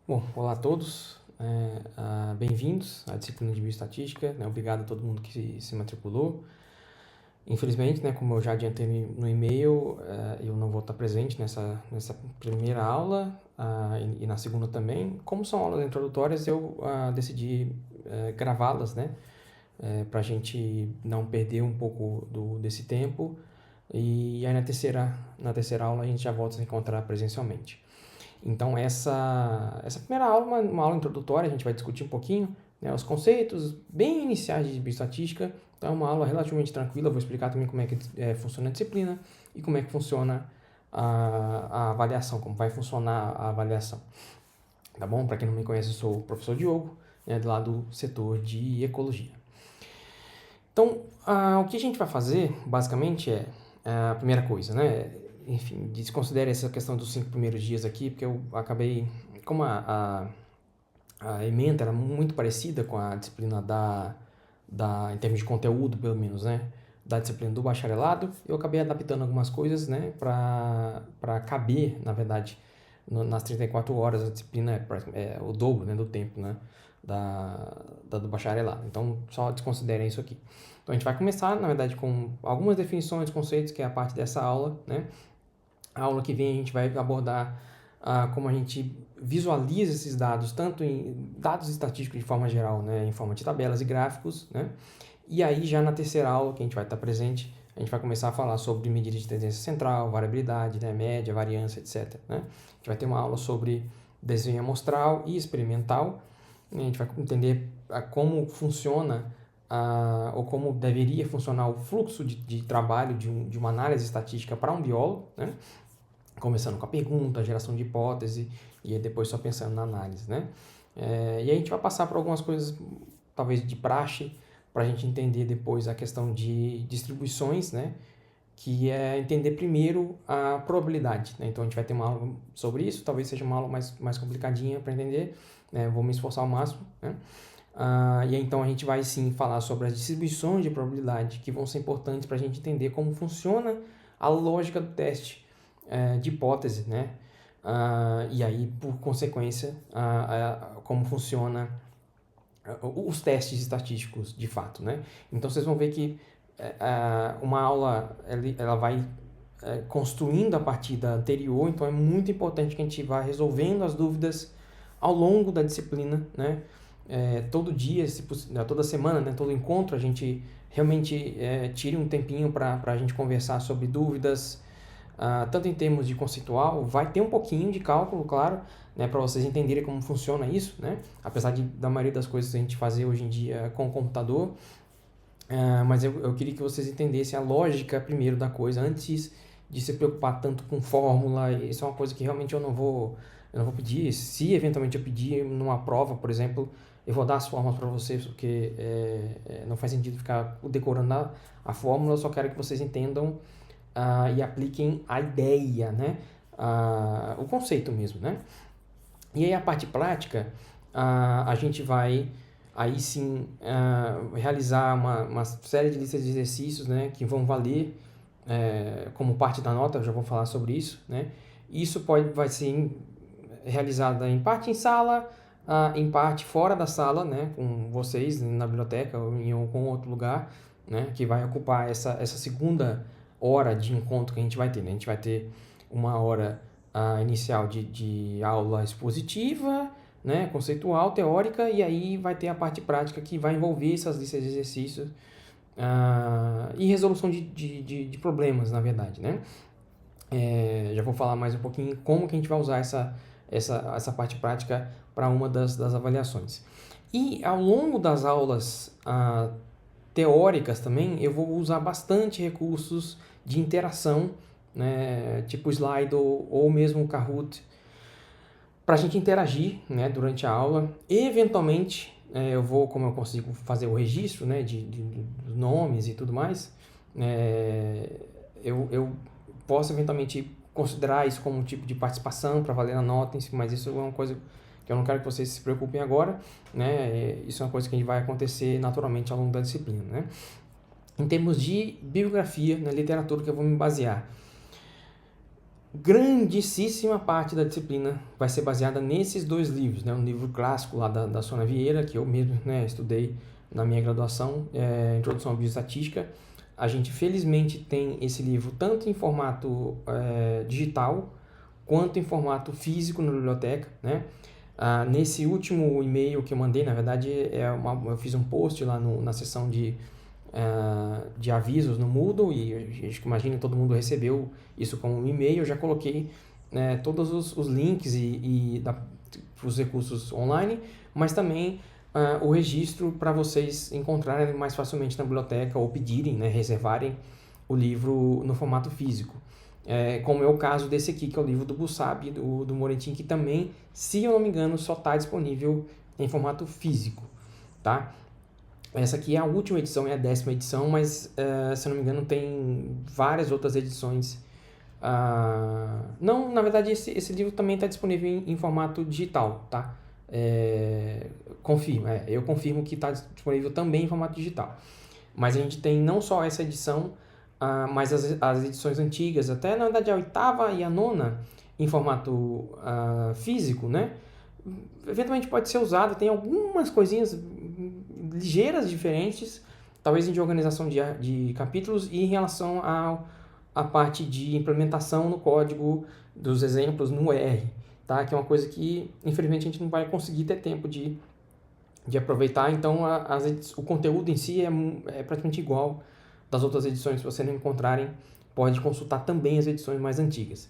Bom, olá a todos, bem-vindos à disciplina de Bioestatística, né? Obrigado a todo mundo que se matriculou. Infelizmente, né, como eu já adiantei no e-mail, eu não vou estar presente nessa primeira aula e na segunda também. Como são aulas introdutórias, eu decidi gravá-las, né, para a gente não perder um pouco desse tempo. E aí na terceira aula a gente já volta a se encontrar presencialmente. Então, essa primeira aula é uma aula introdutória, a gente vai discutir um pouquinho, né, os conceitos bem iniciais de bioestatística. Então, é uma aula relativamente tranquila, vou explicar também como é que funciona a disciplina e como é que funciona a avaliação, como vai funcionar a avaliação. Tá bom? Para quem não me conhece, eu sou o professor Diogo, né, lá do setor de ecologia. Então, o que a gente vai fazer, basicamente, é a primeira coisa, né? Enfim, desconsidere essa questão dos 5 primeiros dias aqui, porque eu acabei, como a ementa era muito parecida com a disciplina em termos de conteúdo, pelo menos, né? Da disciplina do bacharelado, eu acabei adaptando algumas coisas, né? Para caber, na verdade, nas 34 horas. A disciplina é o dobro, né, do tempo, né? Do bacharelado. Então, só desconsiderem isso aqui. Então, a gente vai começar, na verdade, com algumas definições, conceitos, que é a parte dessa aula, né? A aula que vem a gente vai abordar como a gente visualiza esses dados, tanto em dados estatísticos de forma geral, né, em forma de tabelas e gráficos, né? E aí já na terceira aula, que a gente vai estar presente, a gente vai começar a falar sobre medidas de tendência central, variabilidade, né, média, variância, etc. Né? A gente vai ter uma aula sobre desenho amostral e experimental. A gente vai entender como funciona ou como deveria funcionar o fluxo de trabalho de uma análise estatística para um biólogo, né? Começando com a pergunta, a geração de hipótese e aí depois só pensando na análise, né? E aí a gente vai passar por algumas coisas, talvez de praxe, para a gente entender depois a questão de distribuições, né? Que é entender primeiro a probabilidade, né? Então a gente vai ter uma aula sobre isso, talvez seja uma aula mais complicadinha para entender, né? Vou me esforçar ao máximo, né? E aí, então a gente vai sim falar sobre as distribuições de probabilidade que vão ser importantes para a gente entender como funciona a lógica do teste de hipótese, né? E aí, por consequência, como funciona os testes estatísticos de fato, né? Então, vocês vão ver que uma aula ela vai construindo a partir da anterior, então é muito importante que a gente vá resolvendo as dúvidas ao longo da disciplina, né? Todo dia, toda semana, né? Todo encontro, a gente realmente tire um tempinho para a gente conversar sobre dúvidas, tanto em termos de conceitual, vai ter um pouquinho de cálculo, claro, né, para vocês entenderem como funciona isso, né? Apesar da maioria das coisas a gente fazer hoje em dia com o computador, mas eu queria que vocês entendessem a lógica primeiro da coisa, antes de se preocupar tanto com fórmula. Isso é uma coisa que realmente eu não vou pedir. Se eventualmente eu pedir numa prova, por exemplo, eu vou dar as fórmulas para vocês, porque não faz sentido ficar decorando a fórmula. Eu só quero que vocês entendam e apliquem a ideia, né? O conceito mesmo, né? E aí a parte prática, a gente vai aí sim realizar uma série de listas de exercícios, né, que vão valer como parte da nota. Eu já vou falar sobre isso, né? Isso vai ser realizado em parte em sala, em parte fora da sala, né, com vocês na biblioteca ou em algum outro lugar, né, que vai ocupar essa segunda hora de encontro que a gente vai ter, né? A gente vai ter uma hora inicial de aula expositiva, né, conceitual, teórica, e aí vai ter a parte prática que vai envolver essas listas de exercícios e resolução de problemas, na verdade, né? Já vou falar mais um pouquinho como que a gente vai usar essa parte prática para uma das avaliações. E ao longo das aulas teóricas também, eu vou usar bastante recursos de interação, né, tipo Slido ou mesmo o Kahoot, para a gente interagir, né, durante a aula. Eventualmente, como eu consigo fazer o registro, né, de nomes e tudo mais, eu posso eventualmente considerar isso como um tipo de participação para valer a nota, mas isso é uma coisa que eu não quero que vocês se preocupem agora, né? Isso é uma coisa que vai acontecer naturalmente ao longo da disciplina, né? Em termos de bibliografia, na literatura que eu vou me basear, grandíssima parte da disciplina vai ser baseada nesses dois livros, né? Um livro clássico lá da Sônia Vieira, que eu mesmo, né, estudei na minha graduação, Introdução à Bioestatística. A gente, felizmente, tem esse livro tanto em formato digital, quanto em formato físico na biblioteca, né? Nesse último e-mail que eu mandei, na verdade, eu fiz um post lá na seção de avisos no Moodle, e acho que imagina todo mundo recebeu isso como um e-mail. Eu já coloquei, né, todos os links os recursos online, mas também o registro para vocês encontrarem mais facilmente na biblioteca ou pedirem, né, reservarem o livro no formato físico. Como é o caso desse aqui, que é o livro do Bussab, do Moretin, que também, se eu não me engano, só está disponível em formato físico, tá? Essa aqui é a última edição, é a 10ª edição, mas, se eu não me engano, tem várias outras edições. Não, na verdade, esse livro também está disponível em formato digital, tá? Eu confirmo que está disponível também em formato digital. Mas a gente tem não só essa edição, mas as edições antigas, até na verdade a 8ª e a 9ª em formato físico, né? Eventualmente pode ser usado, tem algumas coisinhas ligeiras diferentes, talvez de organização de capítulos e em relação à parte de implementação no código dos exemplos no R, tá? Que é uma coisa que, infelizmente, a gente não vai conseguir ter tempo de aproveitar. Então, o conteúdo em si é praticamente igual das outras edições. Se vocês não encontrarem, pode consultar também as edições mais antigas.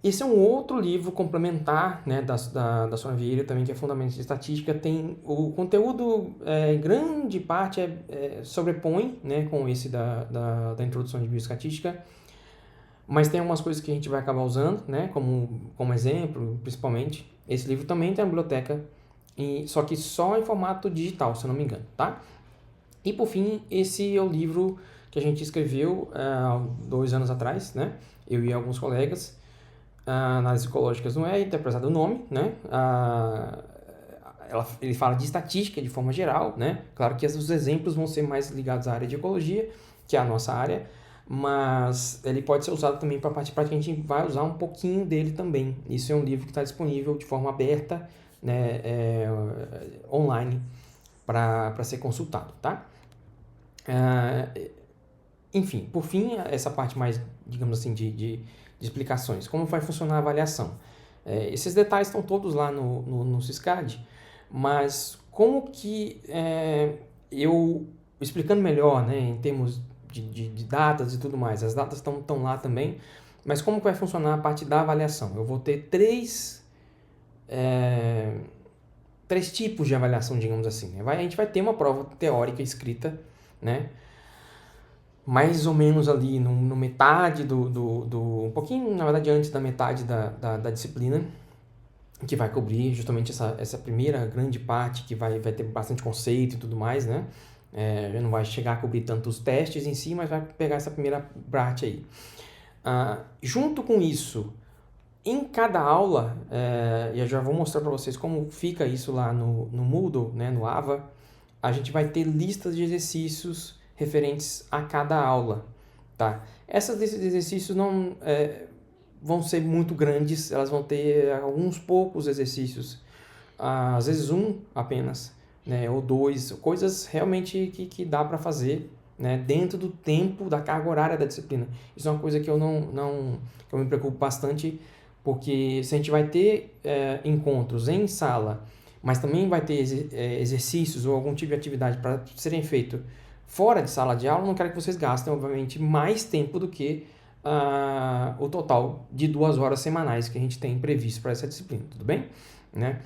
Esse é um outro livro complementar, né, da Sônia Vieira, também, que é Fundamentos de Estatística. Tem o conteúdo, em grande parte, sobrepõe, né, com esse da Introdução de Bioestatística, mas tem algumas coisas que a gente vai acabar usando, né, como exemplo, principalmente. Esse livro também tem na biblioteca, só que só em formato digital, se eu não me engano, tá? E, por fim, esse é o livro que a gente escreveu há 2 anos atrás, né, eu e alguns colegas. Análises ecológicas não é interpretado o nome, né? Ele fala de estatística de forma geral, né? Claro que os exemplos vão ser mais ligados à área de ecologia, que é a nossa área, mas ele pode ser usado também para a parte prática. A gente vai usar um pouquinho dele também. Isso é um livro que está disponível de forma aberta, né? Online, para ser consultado, tá? Enfim, por fim, essa parte mais, digamos assim, de explicações. Como vai funcionar a avaliação? Esses detalhes estão todos lá no Syscad, mas como que eu, explicando melhor, né, em termos de datas e tudo mais, as datas estão lá também, mas como que vai funcionar a parte da avaliação? Eu vou ter três tipos de avaliação, digamos assim, né? A gente vai ter uma prova teórica escrita, né? Mais ou menos ali no metade um pouquinho, na verdade, antes da metade da disciplina, que vai cobrir justamente essa primeira grande parte, que vai ter bastante conceito e tudo mais, né? Não vai chegar a cobrir tanto os testes em si, mas vai pegar essa primeira parte aí. Junto com isso, em cada aula, e eu já vou mostrar para vocês como fica isso lá no Moodle, né, no AVA, a gente vai ter listas de exercícios referentes a cada aula, tá? Essas listas de exercícios não vão ser muito grandes, elas vão ter alguns poucos exercícios, às vezes um apenas, né, ou 2, coisas realmente que dá para fazer, né, dentro do tempo da carga horária da disciplina. Isso é uma coisa que eu que eu me preocupo bastante, porque se a gente vai ter encontros em sala, mas também vai ter exercícios ou algum tipo de atividade para serem feitos fora de sala de aula, não quero que vocês gastem, obviamente, mais tempo do que o total de 2 horas semanais que a gente tem previsto para essa disciplina, tudo bem? Né?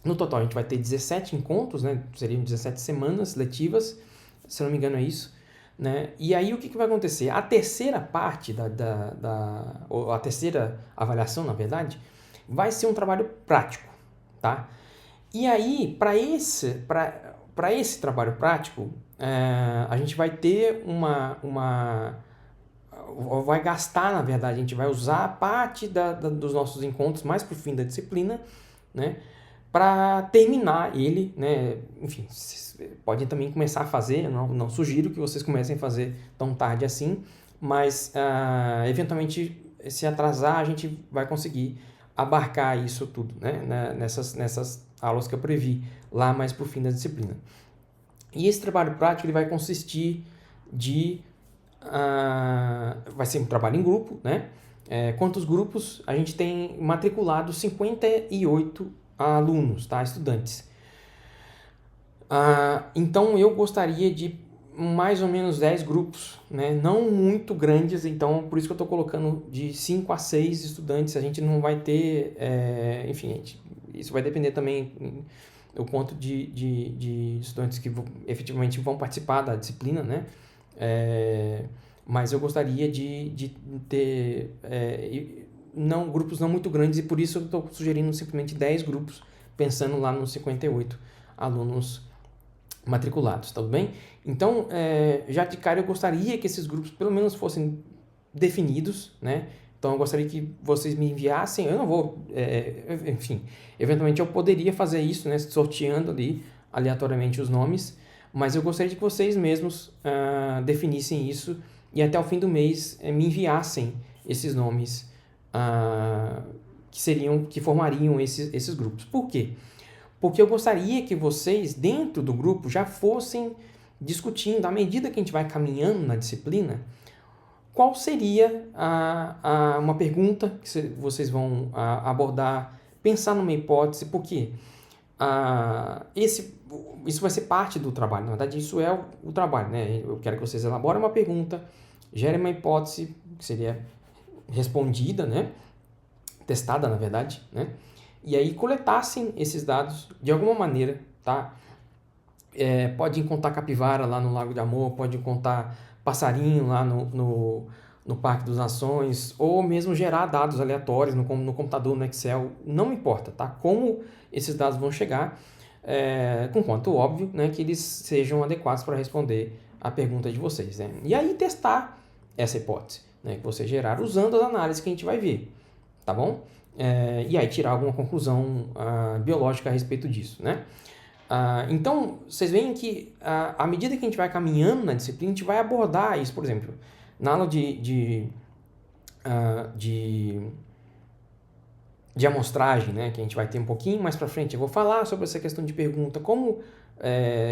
No total, a gente vai ter 17 encontros, né? Seriam 17 semanas letivas, se não me engano é isso. Né? E aí o que vai acontecer? A terceira parte ou a terceira avaliação, na verdade, vai ser um trabalho prático, tá? E aí, para esse trabalho prático, a gente vai ter vai gastar, na verdade, a gente vai usar parte dos nossos encontros mais para o fim da disciplina, né? Para terminar ele, né? Enfim, podem também começar a fazer, não sugiro que vocês comecem a fazer tão tarde assim, mas eventualmente se atrasar, a gente vai conseguir abarcar isso tudo, né? Nessas aulas que eu previ lá mais para o fim da disciplina. E esse trabalho prático ele vai consistir vai ser um trabalho em grupo, né? Quantos grupos? A gente tem matriculado 58 alunos, tá? Estudantes. Então eu gostaria de mais ou menos 10 grupos, né? Não muito grandes, então por isso que eu estou colocando de 5 a 6 estudantes. A gente não vai ter, enfim, isso vai depender também do quanto de estudantes que efetivamente vão participar da disciplina, né? Mas eu gostaria de ter grupos não muito grandes e por isso eu estou sugerindo simplesmente 10 grupos, pensando lá nos 58 alunos matriculados, tá tudo bem? Então, já de cara eu gostaria que esses grupos pelo menos fossem definidos, né? Então eu gostaria que vocês me enviassem, eu não vou, enfim, eventualmente eu poderia fazer isso, né? Sorteando ali aleatoriamente os nomes, mas eu gostaria de que vocês mesmos definissem isso e até o fim do mês me enviassem esses nomes que formariam esses grupos. Por quê? Porque eu gostaria que vocês, dentro do grupo, já fossem discutindo, à medida que a gente vai caminhando na disciplina, qual seria uma pergunta que vocês vão abordar, pensar numa hipótese, porque isso vai ser parte do trabalho. Na verdade, isso é o trabalho, né? Eu quero que vocês elaborem uma pergunta, gerem uma hipótese que seria respondida, né? Testada, na verdade, né? E aí coletassem esses dados de alguma maneira, tá? Pode contar capivara lá no Lago de Amor, pode contar passarinho lá no Parque das Nações, ou mesmo gerar dados aleatórios no computador, no Excel, não importa, tá? Como esses dados vão chegar, conquanto óbvio, né, que eles sejam adequados para responder a pergunta de vocês, né? E aí testar essa hipótese, né, que vocês geraram usando as análises que a gente vai ver, tá bom? E aí tirar alguma conclusão biológica a respeito disso, né? Então, vocês veem que à medida que a gente vai caminhando na disciplina, a gente vai abordar isso. Por exemplo, na aula de amostragem, né, que a gente vai ter um pouquinho mais para frente, eu vou falar sobre essa questão de pergunta, como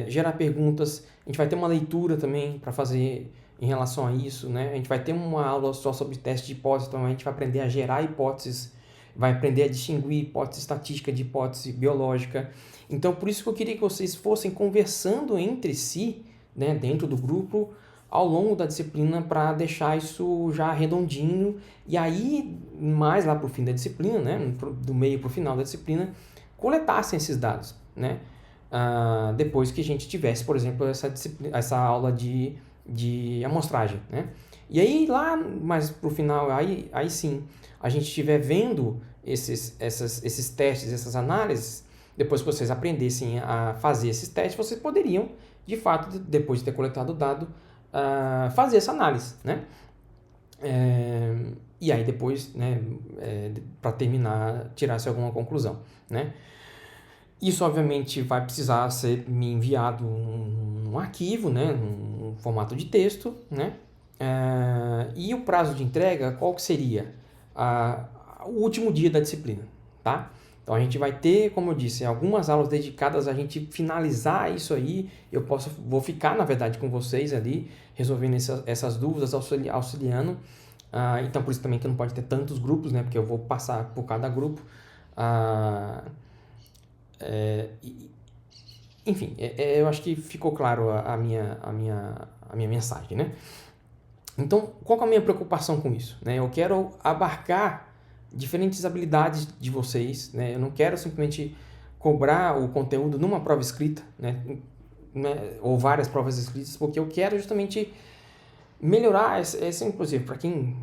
gerar perguntas. A gente vai ter uma leitura também para fazer em relação a isso, né? A gente vai ter uma aula só sobre teste de hipótese, então a gente vai aprender a gerar hipóteses, vai aprender a distinguir hipótese estatística de hipótese biológica. Então, por isso que eu queria que vocês fossem conversando entre si, né, dentro do grupo, ao longo da disciplina, para deixar isso já redondinho. E aí, mais lá para o fim da disciplina, né, do meio para o final da disciplina, coletassem esses dados, né? Depois que a gente tivesse, por exemplo, essa aula de amostragem, né? E aí, lá mais para o final, aí sim, a gente estiver vendo esses testes, essas análises, depois que vocês aprendessem a fazer esses testes, vocês poderiam, de fato, depois de ter coletado o dado, fazer essa análise, né? E aí depois, né, para terminar, tirar-se alguma conclusão, né? Isso, obviamente, vai precisar ser me enviado num arquivo, né, num formato de texto, né? E o prazo de entrega, qual que seria? O último dia da disciplina, tá? Então a gente vai ter, como eu disse, algumas aulas dedicadas a gente finalizar isso aí. Vou ficar, na verdade, com vocês ali, resolvendo essas dúvidas, auxiliando. Então por isso também que não pode ter tantos grupos, né? Porque eu vou passar por cada grupo. Enfim, eu acho que ficou claro a minha mensagem, né? Então, qual que é a minha preocupação com isso, né? Eu quero abarcar diferentes habilidades de vocês, né? Eu não quero simplesmente cobrar o conteúdo numa prova escrita, né? Ou várias provas escritas, porque eu quero justamente melhorar essa inclusive, para quem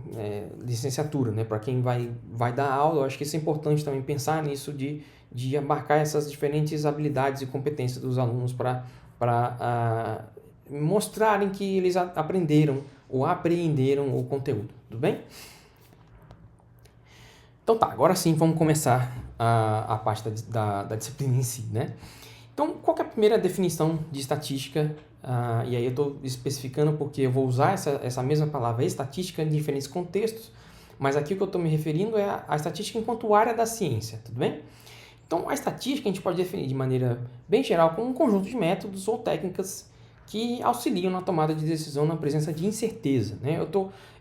licenciatura, né? Para quem vai dar aula, eu acho que isso é importante também pensar nisso de abarcar essas diferentes habilidades e competências dos alunos para mostrarem que eles aprenderam ou apreenderam o conteúdo, tudo bem? Então tá, agora sim vamos começar a parte da disciplina em si, né? Então, qual que é a primeira definição de estatística? E aí eu estou especificando porque eu vou usar essa mesma palavra estatística em diferentes contextos, Mas aqui o que eu estou me referindo é a estatística enquanto área da ciência, tudo bem? Então, a estatística a gente pode definir de maneira bem geral como um conjunto de métodos ou técnicas que auxiliam na tomada de decisão na presença de incerteza, né?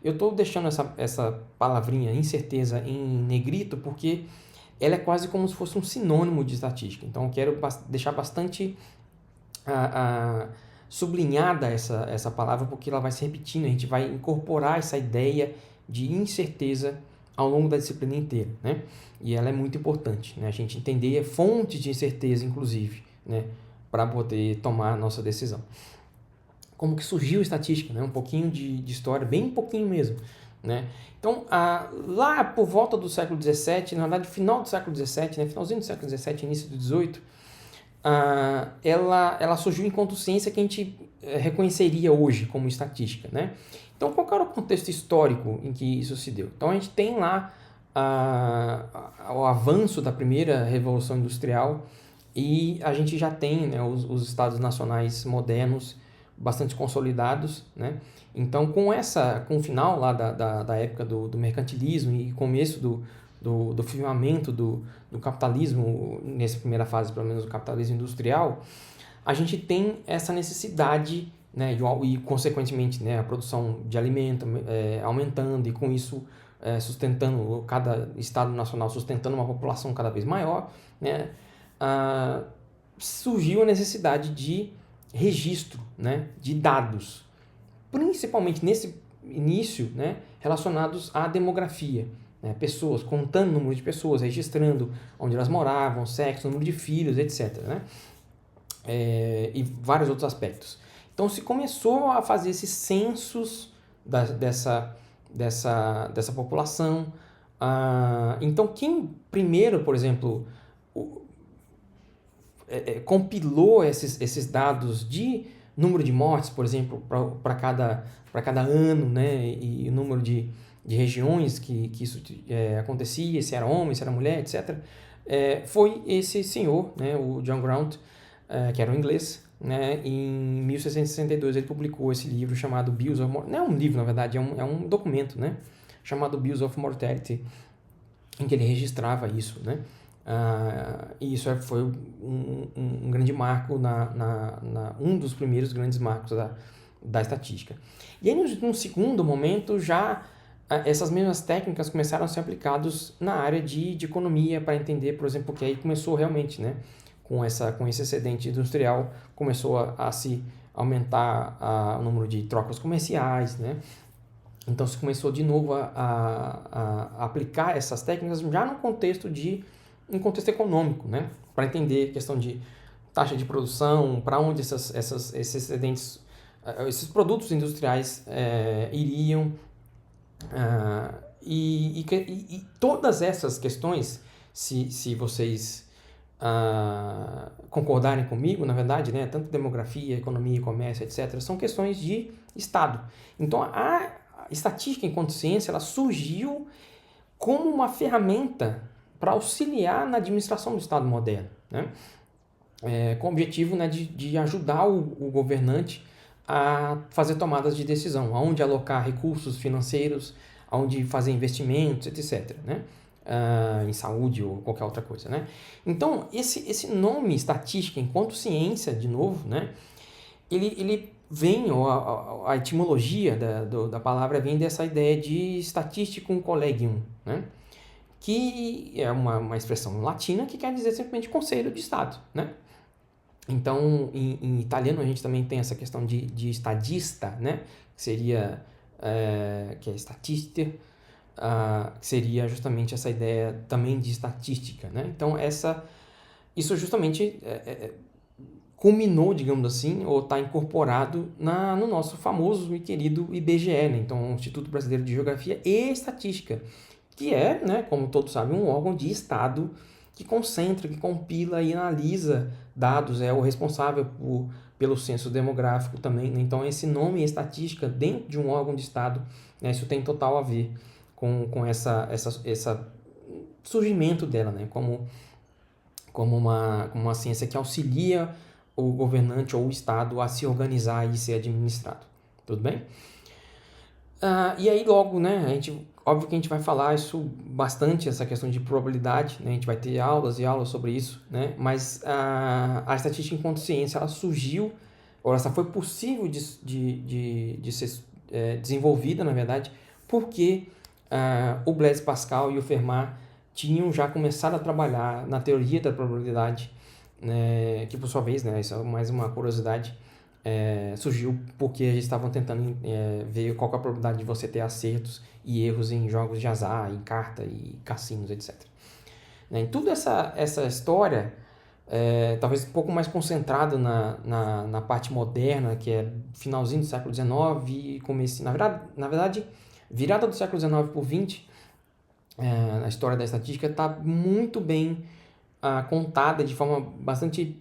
Eu tô deixando essa palavrinha incerteza em negrito porque ela é quase como se fosse um sinônimo de estatística. Então, eu quero deixar bastante sublinhada essa palavra porque ela vai se repetindo, a gente vai incorporar essa ideia de incerteza ao longo da disciplina inteira, né? E ela é muito importante, né? A gente entender fontes de incerteza, inclusive, né? Para poder tomar a nossa decisão. Como que surgiu a estatística, né? Um pouquinho de história, bem pouquinho mesmo, né? Então, lá por volta do século XVII, na verdade, final do século XVII, né? Finalzinho do século XVII, início do XVIII, ela surgiu enquanto ciência que a gente reconheceria hoje como estatística, né? Então, qual era o contexto histórico em que isso se deu? Então, a gente tem lá o avanço da primeira revolução industrial e a gente já tem, né, os estados nacionais modernos bastante consolidados, né? Então, com o final lá da época do mercantilismo e começo do firmamento do capitalismo, nessa primeira fase, pelo menos, do capitalismo industrial, a gente tem essa necessidade, né, e consequentemente, né, a produção de alimento aumentando e com isso sustentando, cada estado nacional sustentando uma população cada vez maior, né, surgiu a necessidade de registro, né, de dados, principalmente nesse início, né, relacionados à demografia, né, pessoas, contando o número de pessoas, registrando onde elas moravam, sexo, número de filhos, etc., né, e vários outros aspectos. Então se começou a fazer esses censos dessa população. Então quem primeiro, por exemplo, compilou esses dados de número de mortes, por exemplo, para cada ano, né, e o número de regiões que isso acontecia, se era homem, se era mulher, etc., foi esse senhor, né, o John Grant, que era um inglês, né, em 1662 ele publicou esse livro chamado Bills of Mortality. Não é um livro, na verdade, é um documento, né, chamado Bills of Mortality, em que ele registrava isso, né. E isso foi um grande marco, um dos primeiros grandes marcos da estatística. E aí, num segundo momento, já essas mesmas técnicas começaram a ser aplicadas na área de economia, para entender, por exemplo, que aí começou realmente, né, com esse excedente industrial, começou a se aumentar o número de trocas comerciais, né? Então, se começou de novo a aplicar essas técnicas já no contexto contexto econômico, né? Para entender a questão de taxa de produção, para onde esses excedentes, esses produtos industriais iriam. E todas essas questões, se vocês concordarem comigo, na verdade, né, tanto demografia, economia, comércio, etc., são questões de Estado. Então, a estatística enquanto ciência, ela surgiu como uma ferramenta para auxiliar na administração do Estado moderno, né? Com o objetivo, né, de ajudar o governante a fazer tomadas de decisão, aonde alocar recursos financeiros, aonde fazer investimentos, etc., né? Em saúde ou qualquer outra coisa, né? Então, esse nome estatística enquanto ciência, de novo, né, ele vem, ou a etimologia da palavra vem dessa ideia de statisticum collegium, né? Que é uma expressão latina que quer dizer simplesmente conselho de Estado, né? Então, em italiano a gente também tem essa questão de estadista, né? Que seria, que é statista, que seria justamente essa ideia também de estatística, né? Então, isso justamente culminou, digamos assim, ou está incorporado no nosso famoso e querido IBGE, né? Então, o Instituto Brasileiro de Geografia e Estatística, que é, né, como todos sabem, um órgão de Estado que concentra, que compila e analisa dados, é o responsável pelo censo demográfico também, né? Então, esse nome estatística dentro de um órgão de Estado, né, isso tem total a ver com essa surgimento dela, né, como uma ciência que auxilia o governante ou o Estado a se organizar e ser administrado. Tudo bem? E aí logo, né, a gente óbvio que a gente vai falar isso bastante, essa questão de probabilidade, né? A gente vai ter aulas e aulas sobre isso, né? Mas a estatística enquanto ciência, ela surgiu, ou ela só foi possível de ser desenvolvida, na verdade, porque o Blaise Pascal e o Fermat tinham já começado a trabalhar na teoria da probabilidade, né? Que por sua vez, né? Isso é mais uma curiosidade, surgiu porque eles estavam tentando ver qual que é a probabilidade de você ter acertos e erros em jogos de azar, em carta e cassinos, etc. Né? Em toda essa história, talvez um pouco mais concentrado na parte moderna, que é finalzinho do século XIX e começo, na verdade, virada do século XIX por XX, a história da estatística está muito bem contada de forma bastante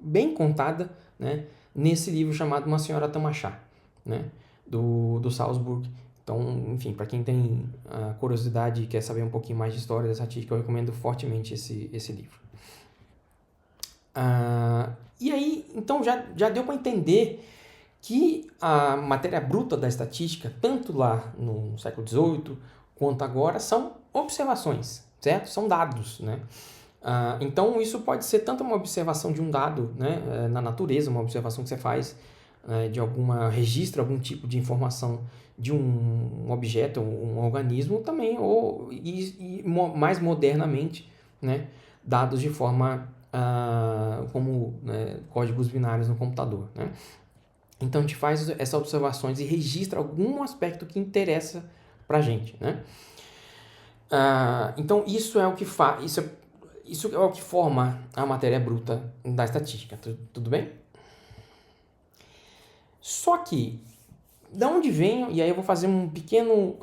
bem contada, né, nesse livro chamado Uma Senhora Tamachá, né, do Salzburg. Então, enfim, para quem tem curiosidade e quer saber um pouquinho mais de história da estatística, eu recomendo fortemente esse livro. E aí, então já deu para entender que a matéria bruta da estatística, tanto lá no século XVIII quanto agora, são observações, certo? São dados, né? Então, isso pode ser tanto uma observação de um dado, né, na natureza, uma observação que você faz de registra algum tipo de informação de um objeto, um organismo, também, mais modernamente, né, dados de forma como códigos binários no computador, né? Então, a gente faz essas observações e registra algum aspecto que interessa para a gente, né? Então, isso é o que isso é o que forma a matéria bruta da estatística, tudo bem? Só que, de onde vem, e aí eu vou fazer um pequeno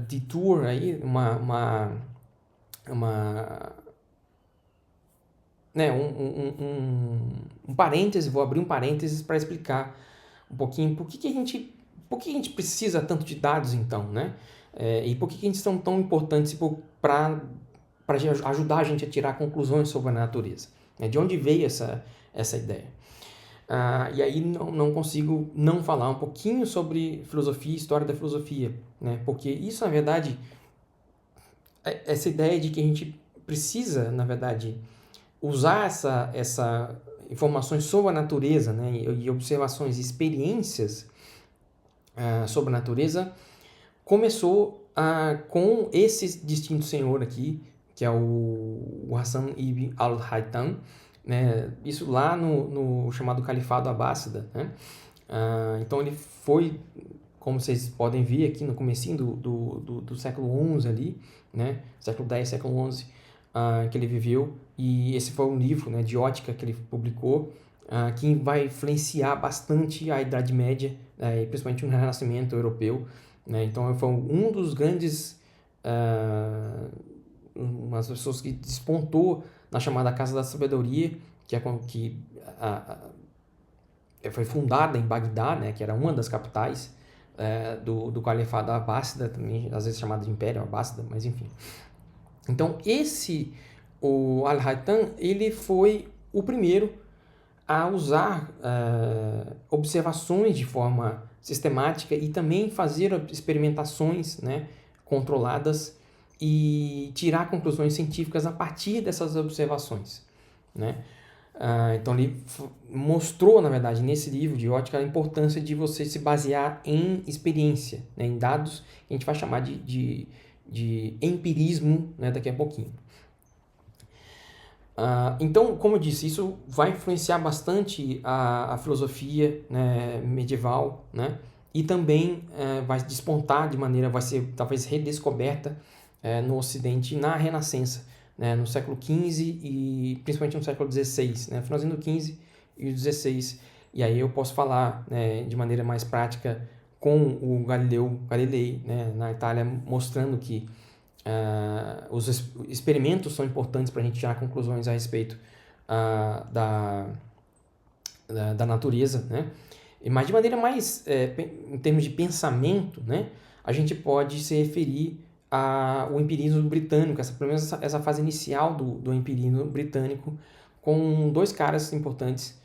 detour aí, um parêntese, vou abrir um parênteses para explicar um pouquinho por que a gente precisa tanto de dados então, né? E por que eles são tão importantes para ajudar a gente a tirar conclusões sobre a natureza. De onde veio essa ideia? E aí não consigo não falar um pouquinho sobre filosofia e história da filosofia, né? Porque isso, na verdade, essa ideia de que a gente precisa, na verdade, usar essa informações sobre a natureza, né? E observações e experiências sobre a natureza começou com esse distinto senhor aqui, que é o Hassan ibn al-Haytham, né? Isso lá no chamado Califado Abássida, né? Então ele foi, como vocês podem ver aqui no comecinho do século XI ali, né? Século X, século XI, que ele viveu, e esse foi um livro, né, de ótica que ele publicou, que vai influenciar bastante a Idade Média, principalmente o Renascimento Europeu, né? Então foi um dos grandes umas pessoas que despontou na chamada Casa da Sabedoria, que foi fundada em Bagdá, né, que era uma das capitais do Califado Abássida, também às vezes chamado de Império Abássida, mas enfim. Então o Al-Haytham, ele foi o primeiro a usar observações de forma sistemática e também fazer experimentações, né, controladas e tirar conclusões científicas a partir dessas observações, né? Então ele mostrou, na verdade, nesse livro de ótica, a importância de você se basear em experiência, né, em dados que a gente vai chamar de empirismo, né, daqui a pouquinho. Então, como eu disse, isso vai influenciar bastante a filosofia, né, medieval, né? E também vai despontar vai ser talvez redescoberta no Ocidente na Renascença, né, no século XV e principalmente no século XVI, né, finalzinho do XV e do XVI. E aí eu posso falar, né, de maneira mais prática com o Galilei, né, na Itália, mostrando que os experimentos são importantes para a gente tirar conclusões a respeito da natureza, né? Mas de maneira mais, em termos de pensamento, né, a gente pode se referir ao empirismo britânico, pelo menos essa fase inicial do empirismo britânico, com dois caras importantes,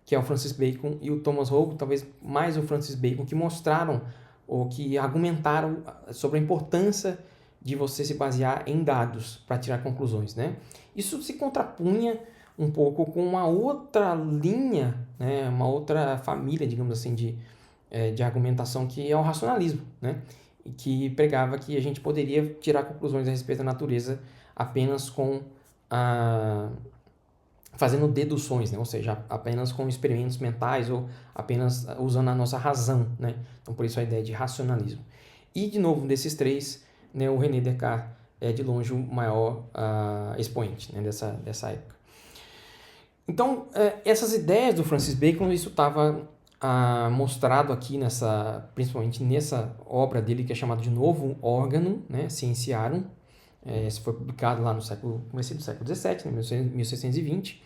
que é o Francis Bacon e o Thomas Hobbes, talvez mais o Francis Bacon, que mostraram ou que argumentaram sobre a importância de você se basear em dados para tirar conclusões, né? Isso se contrapunha um pouco com uma outra linha, né? Uma outra família, digamos assim, de argumentação, que é o racionalismo, né? E que pregava que a gente poderia tirar conclusões a respeito da natureza apenas com fazendo deduções, né? Ou seja, apenas com experimentos mentais ou apenas usando a nossa razão, né? Então, por isso a ideia de racionalismo. E, de novo, desses três, né, o René Descartes é de longe o maior expoente, né, dessa época. Então, essas ideias do Francis Bacon, isso estava mostrado aqui, principalmente nessa obra dele, que é chamada de Novo Organum, né, Scientiarum. Esse foi publicado lá no começo do século XVII, né, 1620.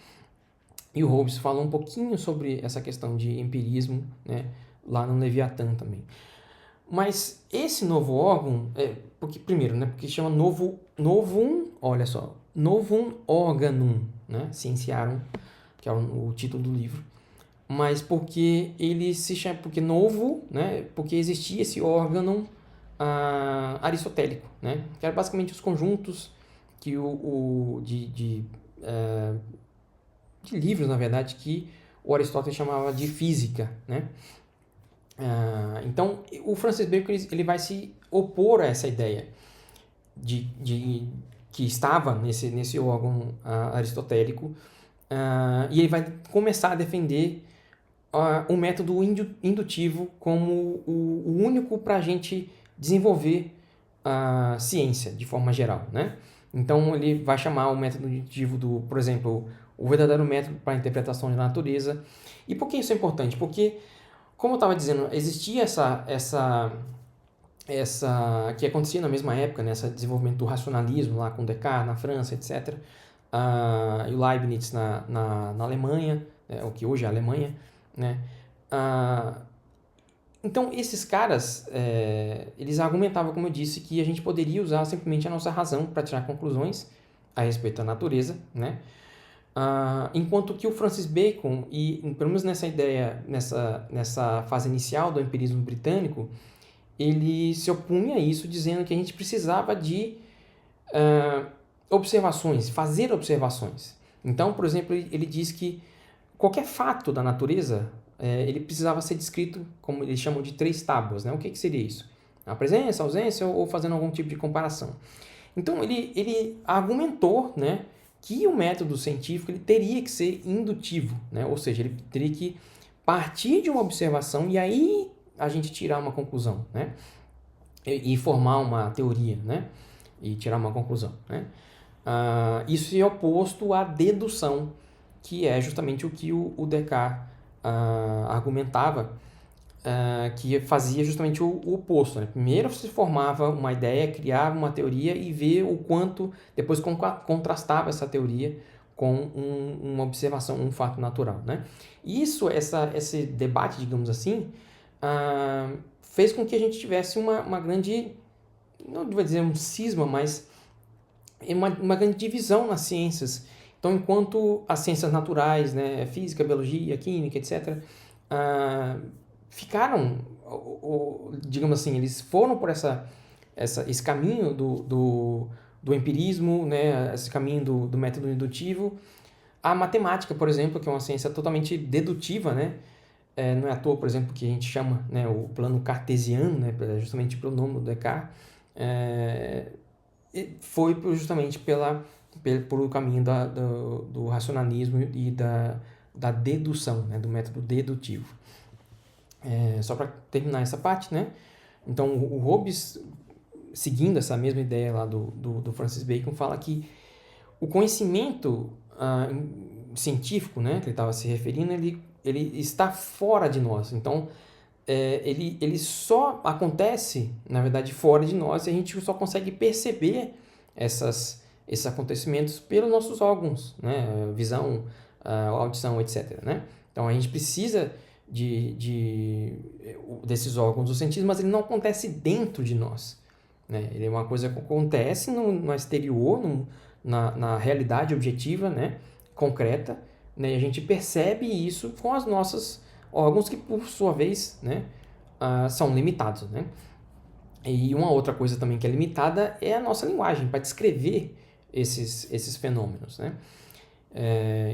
E o Hobbes fala um pouquinho sobre essa questão de empirismo, né, lá no Leviatã também. Mas esse novo órgão, primeiro, né, porque chama Novum, olha só, Novum Organum, né, Scientiarum, que é o título do livro. Mas porque ele se chama, porque novo, né, porque existia esse órgão aristotélico, né, que era basicamente os conjuntos que de livros, na verdade, que o Aristóteles chamava de física, né. Então, o Francis Bacon ele vai se opor a essa ideia que estava nesse órgão aristotélico, e ele vai começar a defender o método indutivo como o único para a gente desenvolver a ciência de forma geral, né? Então, ele vai chamar o método indutivo por exemplo, o verdadeiro método para a interpretação da natureza. E por que isso é importante? Porque, como eu estava dizendo, existia essa que acontecia na mesma época, né, esse desenvolvimento do racionalismo lá com Descartes na França, etc. E o Leibniz na Alemanha, o que hoje é a Alemanha, né? Então, esses caras, eles argumentavam, como eu disse, que a gente poderia usar simplesmente a nossa razão para tirar conclusões a respeito da natureza, né? Enquanto que o Francis Bacon, e pelo menos nessa ideia, nessa fase inicial do empirismo britânico, ele se opunha a isso, dizendo que a gente precisava de observações, fazer observações. Então, por exemplo, ele diz que qualquer fato da natureza, ele precisava ser descrito, como eles chamam de 3 tábuas, né? O que seria isso? A presença, a ausência ou fazendo algum tipo de comparação. Então, ele argumentou, né, que o método científico ele teria que ser indutivo, né? Ou seja, ele teria que partir de uma observação e aí a gente tirar uma conclusão, né? E formar uma teoria, né? E tirar uma conclusão, né? Isso é oposto à dedução, que é justamente o que o Descartes argumentava, que fazia justamente o oposto, né? Primeiro se formava uma ideia, criava uma teoria e vê o quanto depois contrastava essa teoria com uma observação, um fato natural, né? Isso, esse debate, digamos assim, fez com que a gente tivesse uma grande, não vou dizer um cisma, mas uma grande divisão nas ciências. Então, enquanto as ciências naturais, né, física, biologia, química, etc., ficaram, digamos assim, eles foram por esse caminho do empirismo, né, esse caminho do método indutivo. A matemática, por exemplo, que é uma ciência totalmente dedutiva, né, não é à toa, por exemplo, que a gente chama, né, o plano cartesiano, né, justamente pelo nome do Descartes, foi justamente pelo caminho do racionalismo e da dedução, né, do método dedutivo. Só para terminar essa parte, né? Então, o Hobbes, seguindo essa mesma ideia lá do Francis Bacon, fala que o conhecimento científico, né, que ele estava se referindo, ele está fora de nós. Então, ele só acontece, na verdade, fora de nós, e a gente só consegue perceber esses acontecimentos pelos nossos órgãos, né? Visão, audição, etc., né? Então, a gente precisa desses órgãos do sentido, mas ele não acontece dentro de nós, né? Ele é uma coisa que acontece no exterior, na realidade objetiva, né? Concreta, né? E a gente percebe isso com as nossas órgãos que, por sua vez, né? são limitados, né? E uma outra coisa também que é limitada é a nossa linguagem para descrever esses fenômenos, né?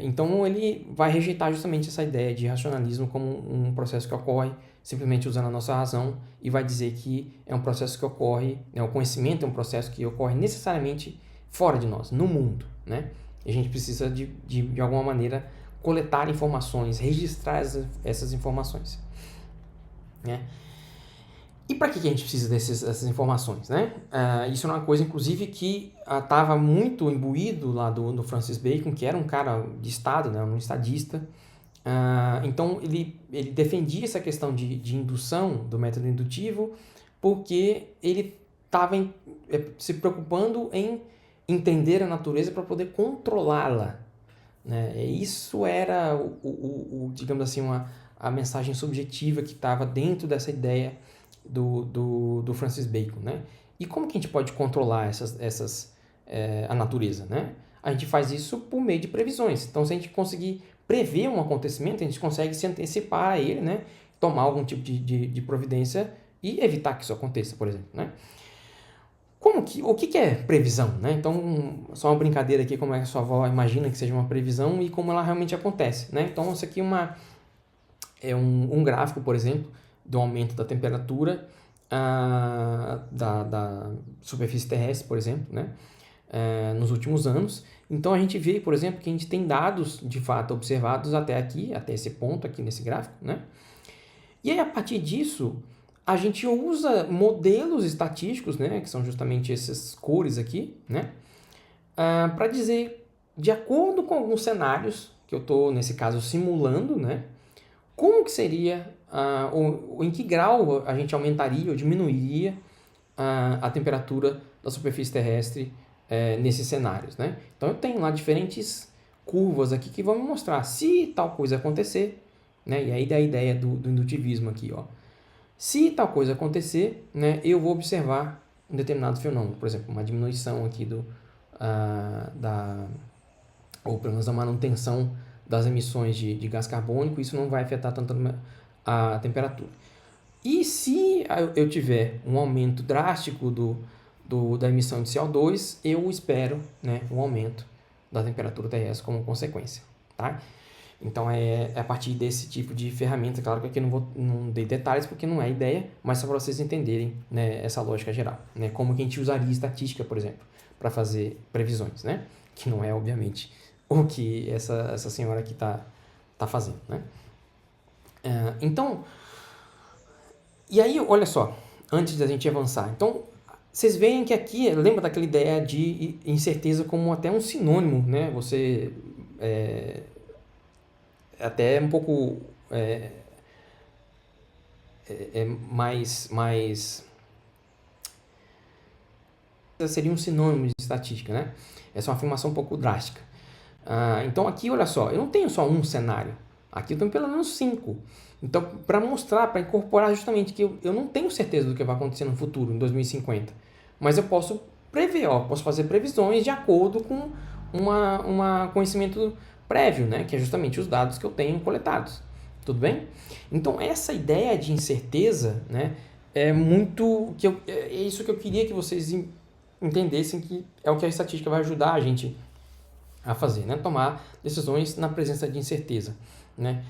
Então ele vai rejeitar justamente essa ideia de racionalismo como um processo que ocorre simplesmente usando a nossa razão e vai dizer que é um processo que ocorre, o conhecimento é um processo que ocorre necessariamente fora de nós, no mundo, né? E a gente precisa de alguma maneira coletar informações, registrar essas informações, né? E para que a gente precisa dessas informações, né? Isso é uma coisa, inclusive, que estava muito imbuído lá do Francis Bacon, que era um cara de Estado, né? Um estadista. Então, ele defendia essa questão de indução, do método indutivo, porque ele estava se preocupando em entender a natureza para poder controlá-la, né? Isso era, digamos assim, a mensagem subjetiva que estava dentro dessa ideia do Francis Bacon, né? E como que a gente pode controlar a natureza, né? A gente faz isso por meio de previsões. Então, se a gente conseguir prever um acontecimento, a gente consegue se antecipar a ele, né? Tomar algum tipo de providência e evitar que isso aconteça, por exemplo, né? O que é previsão, né? Então, só uma brincadeira aqui, como é que a sua avó imagina que seja uma previsão e como ela realmente acontece, né? Então, isso aqui é um gráfico, por exemplo, do aumento da temperatura da superfície terrestre, por exemplo, né? Nos últimos anos. Então, a gente vê, por exemplo, que a gente tem dados, de fato, observados até aqui, até esse ponto aqui nesse gráfico, né? E aí, a partir disso, a gente usa modelos estatísticos, né, que são justamente essas cores aqui, né, para dizer, de acordo com alguns cenários, que eu estou, nesse caso, simulando, né, como que seria, ou em que grau a gente aumentaria ou diminuiria a temperatura da superfície terrestre nesses cenários, né? Então, eu tenho lá diferentes curvas aqui que vão me mostrar se tal coisa acontecer, né, e aí da ideia do indutivismo aqui, ó. Se tal coisa acontecer, né, eu vou observar um determinado fenômeno, por exemplo, uma diminuição aqui ou pelo menos a manutenção das emissões de gás carbônico, isso não vai afetar tanto a temperatura. E se eu tiver um aumento drástico da emissão de CO2, eu espero, né, um aumento da temperatura terrestre como consequência, tá? Então, é a partir desse tipo de ferramenta. Claro que aqui não dei detalhes porque não é ideia, mas só para vocês entenderem, né, essa lógica geral, né? Como que a gente usaria estatística, por exemplo, para fazer previsões, né? Que não é, obviamente, o que essa senhora aqui tá fazendo, né? Então, e aí, olha só, antes da gente avançar. Então, vocês veem que aqui, lembra daquela ideia de incerteza como até um sinônimo, né? Você... até um pouco mais seria um sinônimo de estatística, né? Essa é uma afirmação um pouco drástica. Então aqui, olha só, eu não tenho só um cenário, aqui eu tenho pelo menos 5. Então, para mostrar, para incorporar justamente que eu não tenho certeza do que vai acontecer no futuro, em 2050, mas eu posso prever, posso fazer previsões de acordo com um conhecimento prévio, né? Que é justamente os dados que eu tenho coletados. Tudo bem? Então, essa ideia de incerteza, né, é isso que eu queria que vocês entendessem, que é o que a estatística vai ajudar a gente a fazer, né? Tomar decisões na presença de incerteza, né?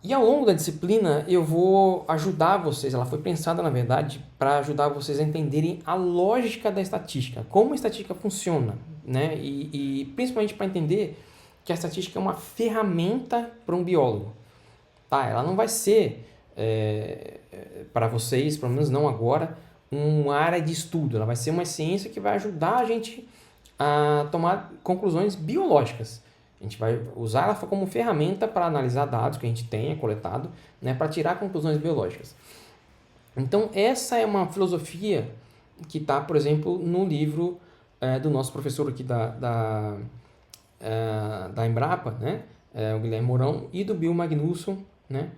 E ao longo da disciplina eu vou ajudar vocês, ela foi pensada na verdade para ajudar vocês a entenderem a lógica da estatística, como a estatística funciona, né? E principalmente para entender que a estatística é uma ferramenta para um biólogo, tá? Ela não vai ser, para vocês, pelo menos não agora, uma área de estudo, ela vai ser uma ciência que vai ajudar a gente a tomar conclusões biológicas. A gente vai usar ela como ferramenta para analisar dados que a gente tenha coletado, né, para tirar conclusões biológicas. Então, essa é uma filosofia que está, por exemplo, no livro do nosso professor aqui da Embrapa, né, o Guilherme Mourão, e do Bill Magnusson, né,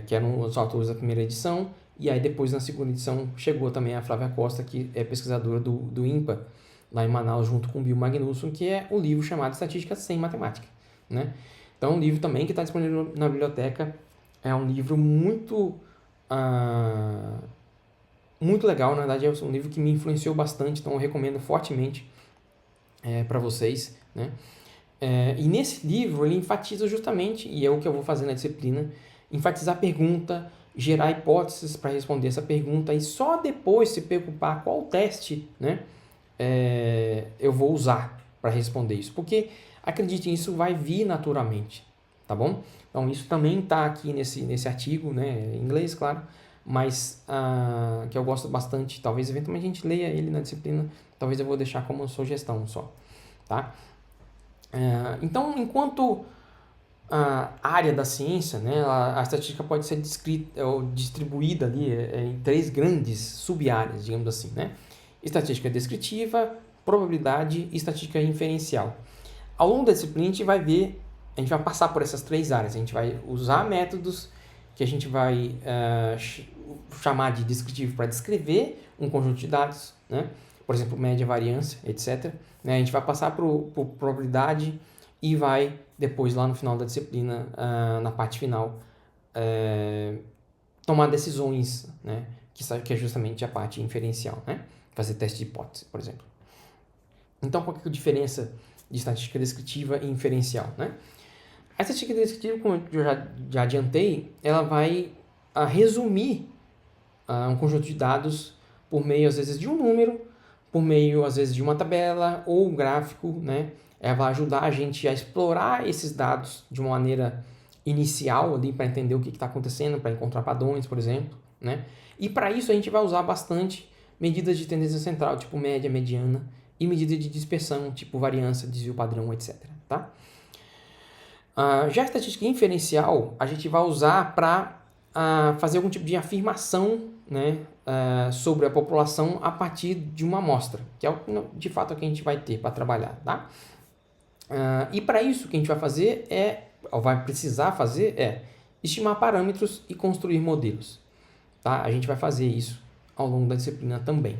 que eram os autores da primeira edição, e aí depois na segunda edição chegou também a Flávia Costa, que é pesquisadora do INPA, lá em Manaus, junto com o Bill Magnusson, que é o livro chamado Estatística Sem Matemática, né? Então, é um livro também que está disponível na biblioteca, é um livro muito muito legal, na verdade é um livro que me influenciou bastante, então eu recomendo fortemente para vocês, né? E nesse livro ele enfatiza justamente, e é o que eu vou fazer na disciplina, enfatizar a pergunta, gerar hipóteses para responder essa pergunta e só depois se preocupar qual teste, né, eu vou usar para responder isso. Porque, acreditem, isso vai vir naturalmente, tá bom? Então, isso também está aqui nesse artigo, né, em inglês, claro, mas que eu gosto bastante. Talvez, eventualmente, a gente leia ele na disciplina. Talvez eu vou deixar como sugestão só, tá? Então, enquanto área da ciência, né, a estatística pode ser distribuída ali em 3 grandes sub-áreas, digamos assim, né? Estatística descritiva, probabilidade e estatística inferencial. Ao longo da disciplina a gente vai passar por essas 3 áreas, a gente vai usar métodos que a gente vai chamar de descritivo para descrever um conjunto de dados, né? Por exemplo, média, variância, etc. Né? A gente vai passar por probabilidade e vai depois, lá no final da disciplina, na parte final, tomar decisões, né? Que é justamente a parte inferencial, né? Fazer teste de hipótese, por exemplo. Então, qual que é a diferença de estatística descritiva e inferencial, né? A estatística descritiva, como eu já adiantei, ela vai resumir um conjunto de dados por meio, às vezes, de um número, por meio, às vezes, de uma tabela ou um gráfico, né? Ela vai ajudar a gente a explorar esses dados de uma maneira inicial ali para entender o que está acontecendo, para encontrar padrões, por exemplo, né? E para isso a gente vai usar bastante medidas de tendência central, tipo média, mediana, e medidas de dispersão, tipo variância, desvio padrão, etc. Tá? Já a estatística inferencial a gente vai usar para fazer algum tipo de afirmação, né, sobre a população a partir de uma amostra, que é de fato o que a gente vai ter para trabalhar. Tá? E para isso o que a gente vai fazer ou vai precisar fazer estimar parâmetros e construir modelos. Tá? A gente vai fazer isso ao longo da disciplina também.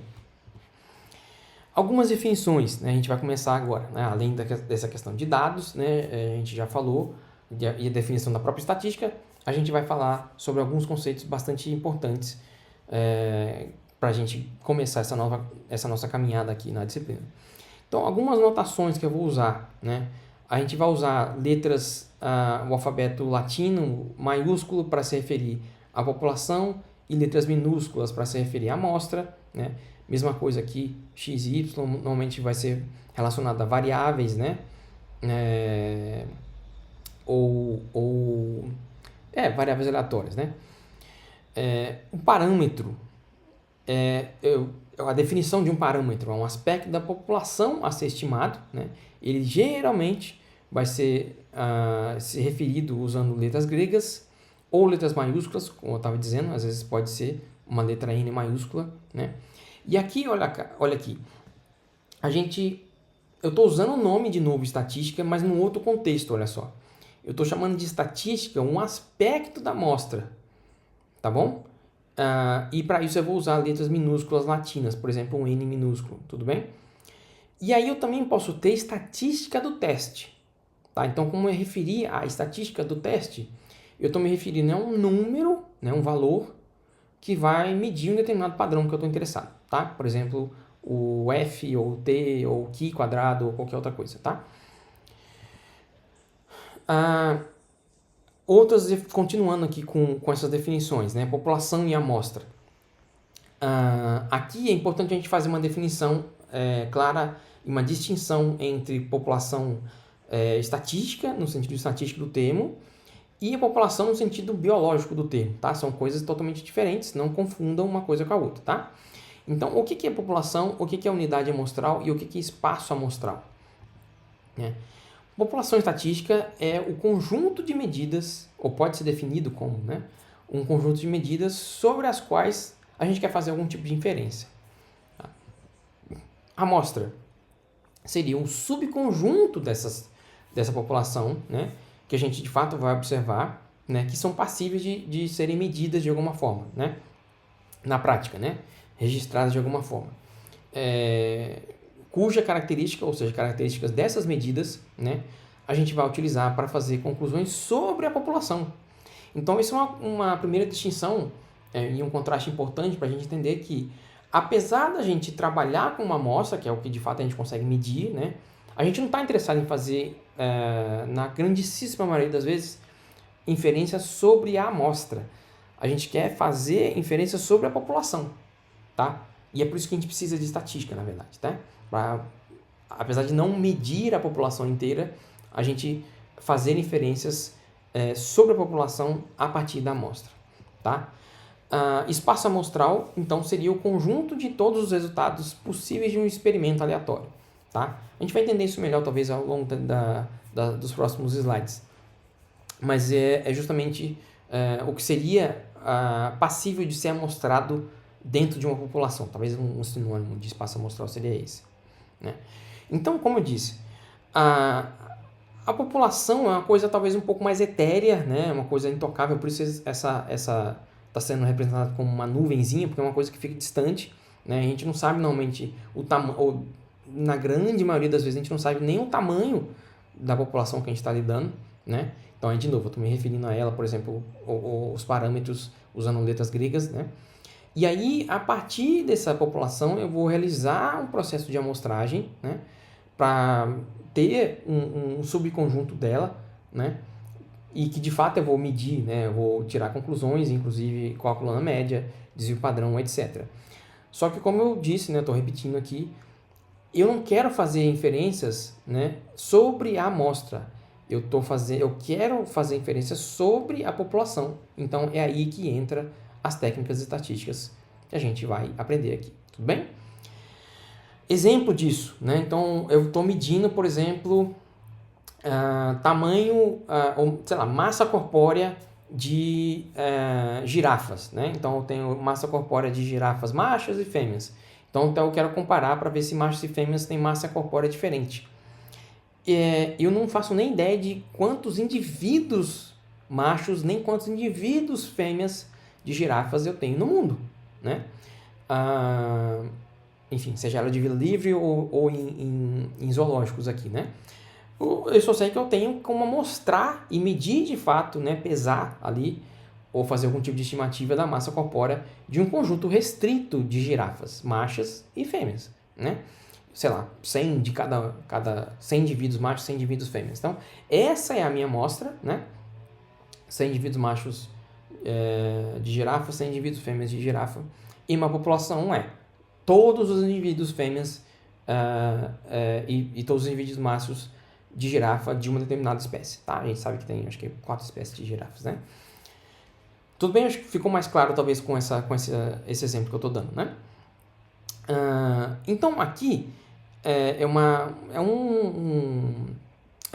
Algumas definições, né, a gente vai começar agora, né, além dessa questão de dados, né, a gente já falou, e a definição da própria estatística, a gente vai falar sobre alguns conceitos bastante importantes para a gente começar essa nossa caminhada aqui na disciplina. Então, algumas notações que eu vou usar, né, a gente vai usar letras, o alfabeto latino maiúsculo para se referir à população e letras minúsculas para se referir à amostra, né? Mesma coisa aqui, x e y normalmente vai ser relacionado a variáveis, né? Variáveis aleatórias, né? O parâmetro, a definição de um parâmetro é um aspecto da população a ser estimado, né? Ele geralmente vai ser se referido usando letras gregas ou letras maiúsculas, como eu estava dizendo, às vezes pode ser uma letra N maiúscula, né? E aqui, olha aqui, eu estou usando o nome de novo estatística, mas num outro contexto, olha só. Eu estou chamando de estatística um aspecto da amostra, tá bom? E para isso eu vou usar letras minúsculas latinas, por exemplo, um N minúsculo, tudo bem? E aí eu também posso ter estatística do teste, tá? Então, como eu referi à estatística do teste, eu estou me referindo a um número, né, um valor, que vai medir um determinado padrão que eu estou interessado, tá? Por exemplo, o F, ou T, ou Q quadrado, ou qualquer outra coisa, tá? Continuando aqui com essas definições, né? População e amostra. Aqui é importante a gente fazer uma definição clara e uma distinção entre população estatística, no sentido estatístico do termo, e a população no sentido biológico do termo, tá? São coisas totalmente diferentes, não confundam uma coisa com a outra, tá? Então, o que é população, o que é unidade amostral e o que é espaço amostral? População estatística é o conjunto de medidas, ou pode ser definido como, né, um conjunto de medidas sobre as quais a gente quer fazer algum tipo de inferência. Tá? A amostra seria um subconjunto dessa população, né, que a gente de fato vai observar, né, que são passíveis de serem medidas de alguma forma, né, na prática, né, registradas de alguma forma. Cuja característica, ou seja, características dessas medidas, né, a gente vai utilizar para fazer conclusões sobre a população. Então, isso é uma primeira distinção e um contraste importante para a gente entender que, apesar da gente trabalhar com uma amostra, que é o que de fato a gente consegue medir, né, a gente não está interessado em fazer, na grandíssima maioria das vezes, inferências sobre a amostra. A gente quer fazer inferências sobre a população, tá? E é por isso que a gente precisa de estatística, na verdade, tá? Apesar de não medir a população inteira, a gente fazer inferências sobre a população a partir da amostra, tá? Espaço amostral, então, seria o conjunto de todos os resultados possíveis de um experimento aleatório, tá? A gente vai entender isso melhor, talvez, ao longo dos próximos slides. Mas é justamente o que seria passível de ser amostrado dentro de uma população. Talvez um sinônimo de espaço amostral seria esse, né? Então, como eu disse, a população é uma coisa talvez um pouco mais etérea, né? Uma coisa intocável, por isso essa está sendo representada como uma nuvenzinha, porque é uma coisa que fica distante, né? A gente não sabe normalmente o tamanho, ou na grande maioria das vezes a gente não sabe nem o tamanho da população que a gente está lidando, né? Então, aí, de novo, eu estou me referindo a ela, por exemplo, os parâmetros usando letras gregas, né? E aí, a partir dessa população, eu vou realizar um processo de amostragem, né? Para ter um subconjunto dela, né? E que de fato eu vou medir, né? Eu vou tirar conclusões, inclusive calculando a média, desvio padrão, etc. Só que, como eu disse, né? Estou repetindo aqui, eu não quero fazer inferências, né, sobre a amostra. Eu quero fazer inferências sobre a população. Então é aí que entra as técnicas estatísticas que a gente vai aprender aqui, tudo bem? Exemplo disso, né? Então eu estou medindo, por exemplo, tamanho, ou, sei lá, massa corpórea de girafas, né? Então eu tenho massa corpórea de girafas machos e fêmeas. Então eu quero comparar para ver se machos e fêmeas têm massa corpórea diferente. Eu não faço nem ideia de quantos indivíduos machos, nem quantos indivíduos fêmeas de girafas eu tenho no mundo, né? Enfim, seja ela de vida livre ou em zoológicos aqui, né? Eu só sei que eu tenho como mostrar e medir de fato, né, pesar ali, ou fazer algum tipo de estimativa da massa corpórea de um conjunto restrito de girafas, machas e fêmeas, né? Sei lá, 100 de cada 100 indivíduos machos, 100 indivíduos fêmeas. Então, essa é a minha amostra, né? 100 indivíduos machos de girafa, 100 indivíduos fêmeas de girafa. E uma população é todos os indivíduos fêmeas e todos os indivíduos machos de girafa de uma determinada espécie, tá? A gente sabe que tem, acho que 4 espécies de girafas, né? Tudo bem? Acho que ficou mais claro, talvez, com esse exemplo que eu estou dando, né? Então, aqui é um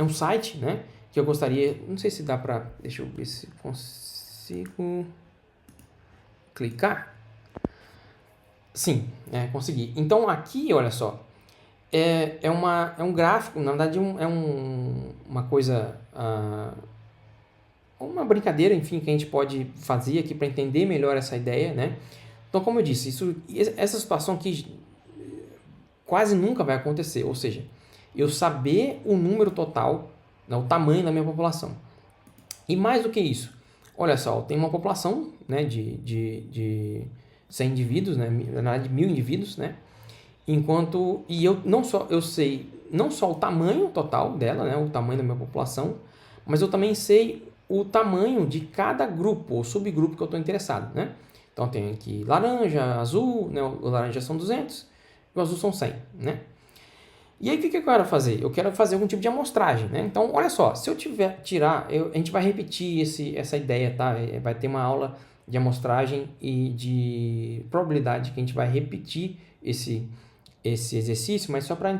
site, né? Que eu gostaria... Não sei se dá para... Deixa eu ver se consigo clicar. Sim, consegui. Então, aqui, olha só. É um gráfico, na verdade, uma coisa... uma brincadeira, enfim, que a gente pode fazer aqui para entender melhor essa ideia, né? Então, como eu disse, essa situação aqui quase nunca vai acontecer, ou seja, eu saber o número total, né, o tamanho da minha população. E mais do que isso, olha só, tem uma população, né, de 100 indivíduos, né, na verdade 1000 indivíduos, né, e eu sei não só o tamanho total dela, né, o tamanho da minha população, mas eu também sei o tamanho de cada grupo ou subgrupo que eu estou interessado, né? Então, eu tenho aqui laranja, azul, né? O laranja são 200 e o azul são 100, né? E aí, o que eu quero fazer? Eu quero fazer algum tipo de amostragem, né? Então, olha só, se eu a gente vai repetir essa ideia, tá? Vai ter uma aula de amostragem e de probabilidade que a gente vai repetir esse exercício, mas só para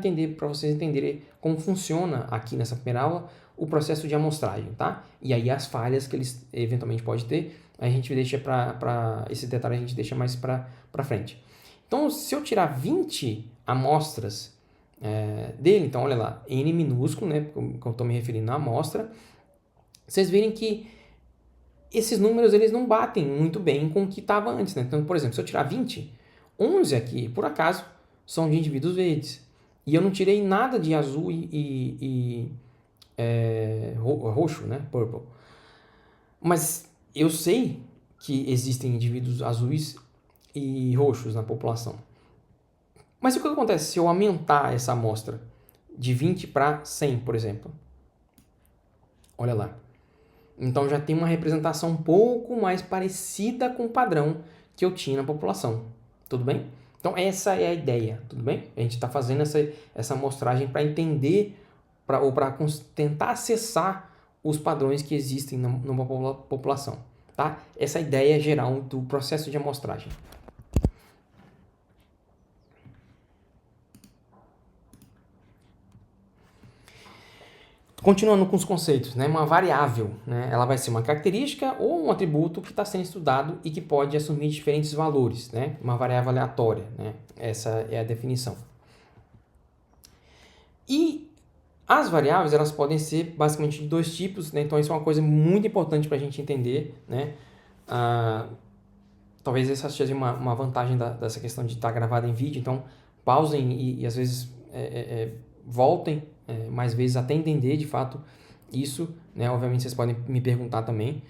vocês entenderem como funciona aqui nessa primeira aula o processo de amostragem, tá? E aí as falhas que eles eventualmente pode ter, a gente deixa para esse detalhe a gente deixa mais para frente. Então, se eu tirar 20 amostras dele, então olha lá, N minúsculo, né? Porque eu estou me referindo à amostra, vocês verem que esses números eles não batem muito bem com o que estava antes, né? Então, por exemplo, se eu tirar 20, 11 aqui, por acaso, são de indivíduos verdes. E eu não tirei nada de azul e roxo, né? Purple. Mas eu sei que existem indivíduos azuis e roxos na população. Mas o que acontece se eu aumentar essa amostra de 20 para 100, por exemplo? Olha lá. Então já tem uma representação um pouco mais parecida com o padrão que eu tinha na população. Tudo bem? Então essa é a ideia, tudo bem? A gente está fazendo essa amostragem para entender ou para tentar acessar os padrões que existem numa população. Tá? Essa é a ideia geral do processo de amostragem. Continuando com os conceitos, né? Uma variável, né? Ela vai ser uma característica ou um atributo que está sendo estudado e que pode assumir diferentes valores, né? Uma variável aleatória, né? Essa é a definição. E as variáveis, elas podem ser basicamente de dois tipos, né? Então isso é uma coisa muito importante para a gente entender, né? Talvez essa seja uma vantagem dessa questão de estar gravada em vídeo, então pausem e às vezes voltem mais vezes até entender de fato isso, né? Obviamente vocês podem me perguntar também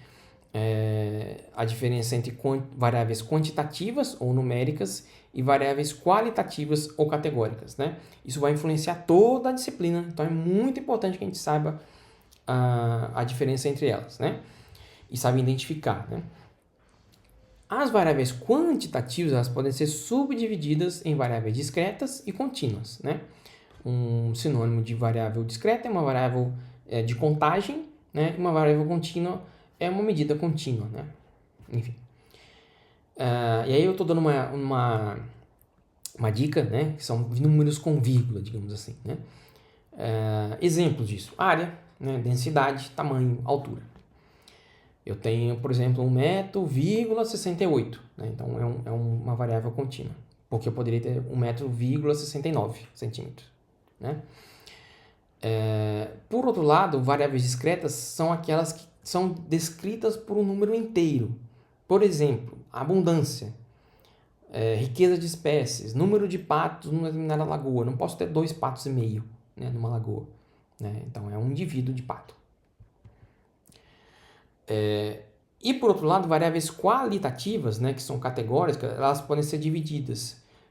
a diferença entre variáveis quantitativas ou numéricas e variáveis qualitativas ou categóricas, né? Isso vai influenciar toda a disciplina, então é muito importante que a gente saiba a diferença entre elas, né? E saiba identificar, né? As variáveis quantitativas elas podem ser subdivididas em variáveis discretas e contínuas, né? Um sinônimo de variável discreta é uma variável de contagem, né? E uma variável contínua é uma medida contínua, né? Enfim. E aí eu estou dando uma dica, né? Que são números com vírgula, digamos assim, né? Exemplos disso: área, né? Densidade, tamanho, altura. Eu tenho, por exemplo, 1,68 m, né? Então é uma variável contínua, porque eu poderia ter 1,69 m, né? Por outro lado, variáveis discretas são aquelas que são descritas por um número inteiro. Por exemplo, abundância, riqueza de espécies, número de patos numa determinada lagoa. Não posso ter 2,5 patos, né, numa lagoa, né? Então é um indivíduo de pato. E por outro lado, variáveis qualitativas, né, que são categóricas, elas podem ser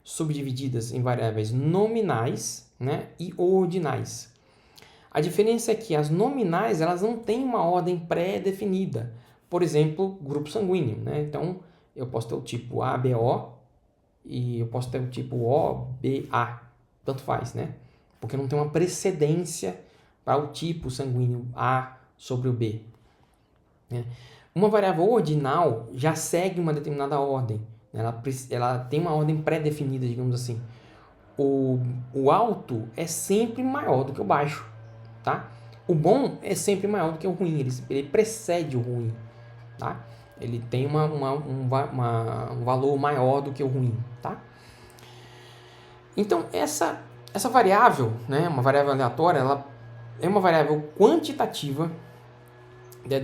subdivididas em variáveis nominais, né, e ordinais. A diferença é que as nominais elas não têm uma ordem pré-definida. Por exemplo, grupo sanguíneo, né? Então eu posso ter o tipo ABO e eu posso ter o tipo OBA, tanto faz, né? Porque não tem uma precedência para o tipo sanguíneo A sobre o B, né? Uma variável ordinal já segue uma determinada ordem. Ela tem uma ordem pré-definida, digamos assim. O alto é sempre maior do que o baixo, tá? O bom é sempre maior do que o ruim. Ele precede o ruim, tá? Ele tem um valor maior do que o ruim, tá? Então, essa variável, né, uma variável aleatória, ela é uma variável quantitativa,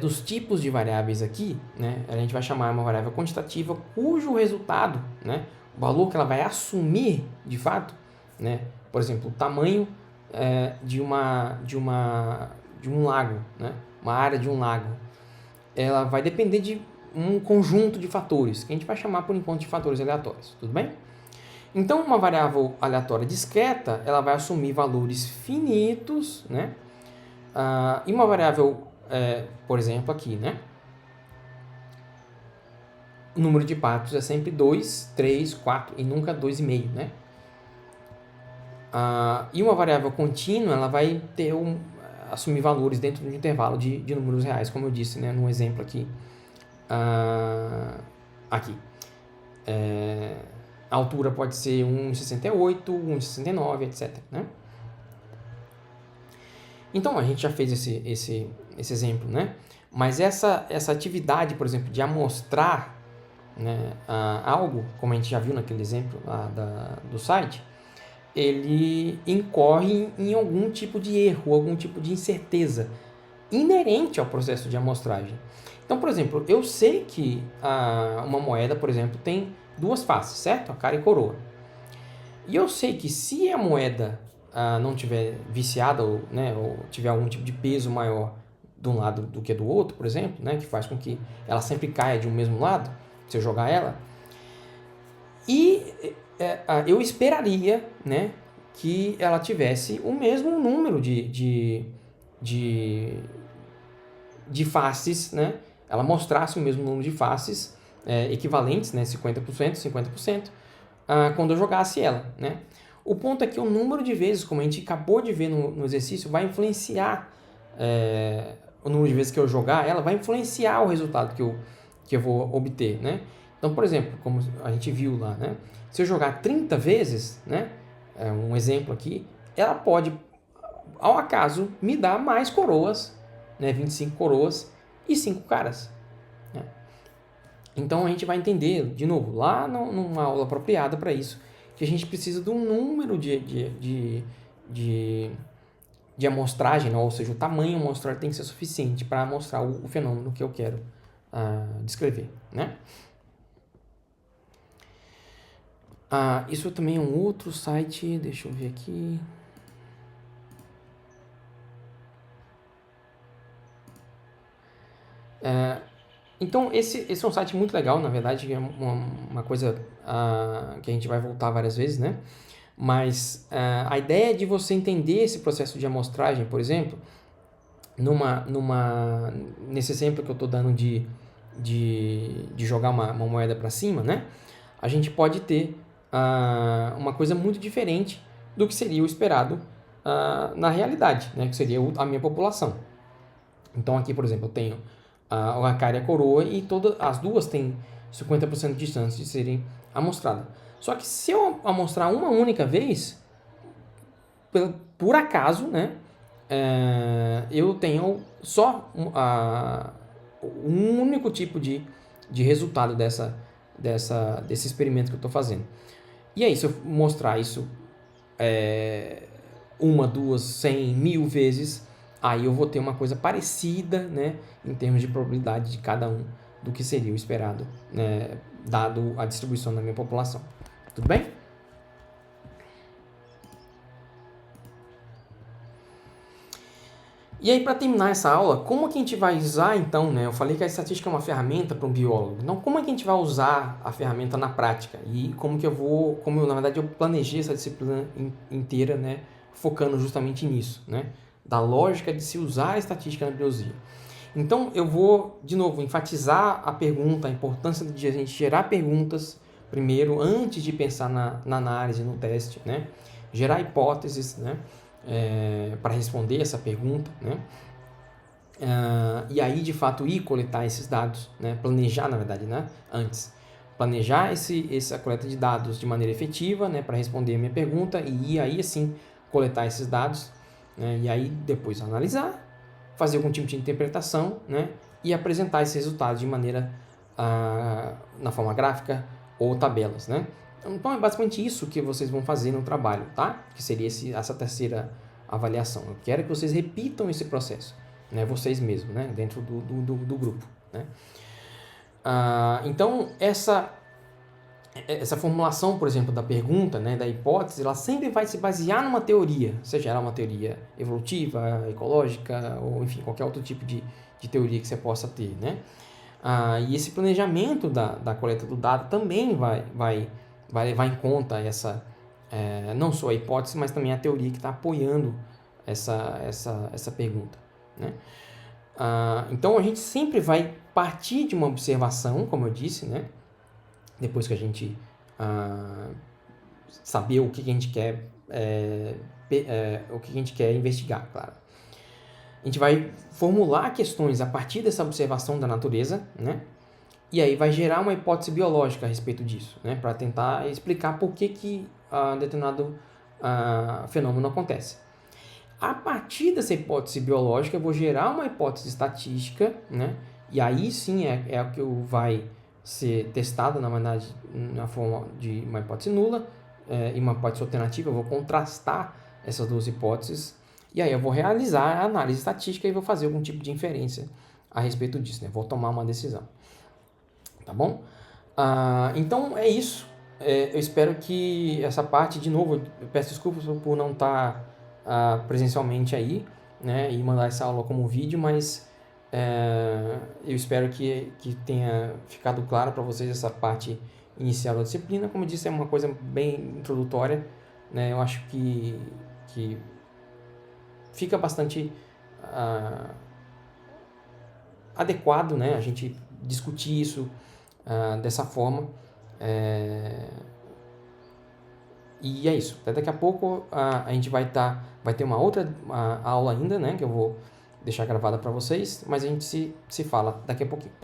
dos tipos de variáveis aqui, né, a gente vai chamar uma variável quantitativa cujo resultado, né, o valor que ela vai assumir de fato, né, por exemplo, o tamanho de um lago, né, uma área de um lago, ela vai depender de um conjunto de fatores, que a gente vai chamar por enquanto de fatores aleatórios, tudo bem? Então, uma variável aleatória discreta, ela vai assumir valores finitos, né, e uma variável por exemplo, aqui, né? O número de patos é sempre 2, 3, 4 e nunca 2,5, né? E uma variável contínua, ela vai assumir valores dentro de um intervalo de números reais, como eu disse, né? No exemplo aqui. Aqui. A altura pode ser 1,68, 1,69, etc, né? Então, a gente já fez esse exemplo, né? Mas essa atividade, por exemplo, de amostrar, né, algo, como a gente já viu naquele exemplo lá do site, ele incorre em algum tipo de erro, algum tipo de incerteza inerente ao processo de amostragem. Então, por exemplo, eu sei que uma moeda, por exemplo, tem duas faces, certo? A cara e coroa. E eu sei que se a moeda não tiver viciada ou tiver algum tipo de peso maior de um lado do que do outro, por exemplo, né, que faz com que ela sempre caia de um mesmo lado, se eu jogar ela. E eu esperaria, né, que ela tivesse o mesmo número de faces, né? Ela mostrasse o mesmo número de faces equivalentes, né? 50%, 50%, quando eu jogasse ela, né? O ponto é que o número de vezes, como a gente acabou de ver no exercício, vai influenciar o número de vezes que eu jogar ela, vai influenciar o resultado que eu vou obter, né? Então, por exemplo, como a gente viu lá, né? Se eu jogar 30 vezes, né? Um exemplo aqui, ela pode, ao acaso, me dar mais coroas, né? 25 coroas e 5 caras, né? Então a gente vai entender, de novo, lá numa aula apropriada para isso, que a gente precisa de um número de amostragem, né? Ou seja, o tamanho amostrado tem que ser suficiente para mostrar o fenômeno que eu quero descrever, né? Isso também é um outro site, deixa eu ver aqui. Então, esse é um site muito legal, na verdade, é uma coisa que a gente vai voltar várias vezes, né? Mas a ideia é de você entender esse processo de amostragem, por exemplo, nesse exemplo que eu estou dando de jogar uma moeda para cima, né? A gente pode ter uma coisa muito diferente do que seria o esperado na realidade, né? Que seria a minha população. Então aqui, por exemplo, eu tenho a Arcária e a Coroa e as duas têm 50% de chance de serem amostradas. Só que se eu amostrar uma única vez, por acaso, né, eu tenho só um único tipo de resultado desse experimento que eu estou fazendo. E aí, se eu mostrar isso uma, duas, 100, 1000 vezes, aí eu vou ter uma coisa parecida, né, em termos de probabilidade de cada um do que seria o esperado, né, dado a distribuição da minha população. Tudo bem? E aí, para terminar essa aula, como que a gente vai usar, então, né? Eu falei que a estatística é uma ferramenta para um biólogo. Então, como é que a gente vai usar a ferramenta na prática? E na verdade, eu planejei essa disciplina inteira, né? Focando justamente nisso, né? Da lógica de se usar a estatística na biologia. Então, eu vou, de novo, enfatizar a pergunta, a importância de a gente gerar perguntas primeiro, antes de pensar na análise, no teste, né? Gerar hipóteses, né? Para responder essa pergunta, né? E aí, de fato, ir coletar esses dados, né? Planejar, na verdade, né? Antes. Planejar essa coleta de dados de maneira efetiva, né? Para responder a minha pergunta e aí, assim, coletar esses dados, né? E aí, depois analisar, fazer algum tipo de interpretação, né? E apresentar esses resultados de maneira na forma gráfica ou tabelas, né? Então é basicamente isso que vocês vão fazer no trabalho, tá? Que seria essa terceira avaliação. Eu quero que vocês repitam esse processo, né? Vocês mesmos, né? Dentro do grupo, né? Então essa formulação, por exemplo, da pergunta, né, da hipótese, ela sempre vai se basear numa teoria, seja ela uma teoria evolutiva, ecológica, ou enfim, qualquer outro tipo de teoria que você possa ter, né? E esse planejamento da coleta do dado também vai levar em conta não só a hipótese, mas também a teoria que está apoiando essa pergunta, né? Então a gente sempre vai partir de uma observação, como eu disse, né? Depois que a gente saber o que a gente quer o que a gente quer investigar, claro. A gente vai formular questões a partir dessa observação da natureza, né? E aí vai gerar uma hipótese biológica a respeito disso, né? Para tentar explicar por que determinado fenômeno acontece. A partir dessa hipótese biológica, eu vou gerar uma hipótese estatística, né? E aí sim é o que vai ser testado, na verdade, na forma de uma hipótese nula e uma hipótese alternativa. Eu vou contrastar essas duas hipóteses e aí eu vou realizar a análise estatística e vou fazer algum tipo de inferência a respeito disso, né? Vou tomar uma decisão. Tá bom? Então é isso. Eu espero que essa parte, de novo, eu peço desculpas por não estar presencialmente aí, né? E mandar essa aula como vídeo, mas Eu espero que tenha ficado claro para vocês essa parte inicial da disciplina. Como eu disse, é uma coisa bem introdutória, né? Eu acho que fica bastante adequado, né? A gente discutir isso dessa forma. E é isso. Até daqui a pouco a gente vai ter uma outra aula ainda, né? Que eu vou deixar gravada para vocês, mas a gente se fala daqui a pouquinho.